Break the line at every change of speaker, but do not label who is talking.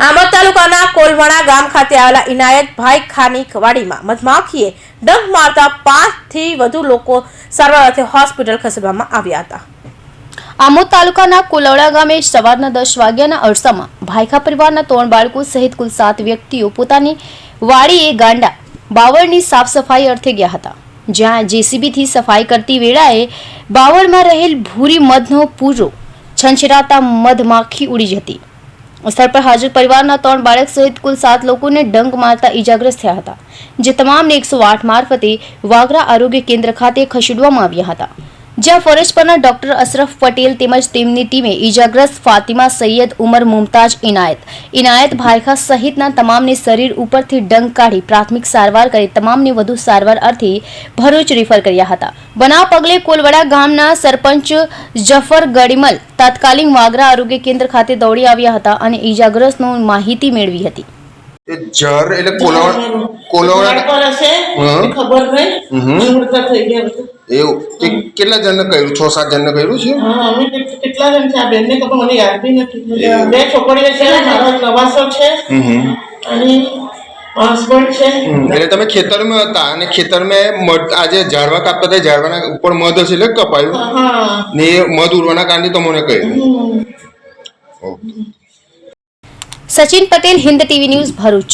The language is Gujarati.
આંબોદ તાલુકાના કોલવણા ગામ ખાતે આવેલા ઇનાયતભાઈ ખાની વાડીમાં મધમાખીએ ડંખ મારતા 5 થી વધુ લોકો સારવાર અર્થે હોસ્પિટલ ખસેડવામાં આવ્યા હતા।
આંબોદ તાલુકાના કોલવણા ગામે સવારના 10 વાગ્યાના અરસામાં ભાઈખા પરિવારના 3 બાળકો સહિત કુલ 7 વ્યક્તિઓ પોતાની વાડીએ ગાંડા બાવળની સાફ સફાઈ અર્થે ગયા હતા, જ્યાં જેસીબીથી સફાઈ કરતી વેળાએ બાવળમાં રહેલ ભૂરી મધનો પૂરો છંછેરાતા મધમાખી ઉડી જતી। સ્થળ પર હાજર પરિવારના 3 બાળક સહિત કુલ 7 લોકોને ડંખ મારતા ઈજાગ્રસ્ત થયા હતા, જે તમામને 108 મારફતે વાગરા આરોગ્ય કેન્દ્ર ખાતે ખસેડવામાં આવ્યા હતા, જ્યાં ફરજ પરના ડોક્ટર અશરફ પટેલ તેમજ તેમની ટીમે ઈજાગ્રસ્ત ફાતિમા સૈયદ ઉમર મુમતાજ ઇનાયત ભાઈખા સહિતના તમામને શરીર ઉપરથી ડંખ કાઢી પ્રાથમિક સારવાર કરી તમામને વધુ સારવાર અર્થે ભરૂચ રિફર કર્યા હતા। બનાવ પગલે કોલવડા ગામના સરપંચ જફર ગડીમલ તાત્કાલિક વાગરા આરોગ્ય કેન્દ્ર ખાતે દોડી આવ્યા હતા અને ઈજાગ્રસ્તનો માહિતી મેળવી હતી।
જર એટલે કોલવડા
ખબર નહીં મૃતક થઈ ગયા બધું
એવું તે કેટલા જણને કર્યું? 6-7 જણને કર્યું છે?
હા, અમે કેટલા જણ છે? આ બેનને ખબર, મને યાદ બી નથી। 2 છોકરીઓ છે, મારો નવાસો છે અને હસબન્ડ છે।
એટલે તમે ખેતરમાં હતા અને ખેતરમાં આજે ઝાડવા કાપતા હતા, ઝાડવાના ઉપર મધ હશે એટલે કપાયું ને મધ ઉડવાના કારણે તમને કહ્યું।
Sachin Patel, Hind TV news, Bharuch.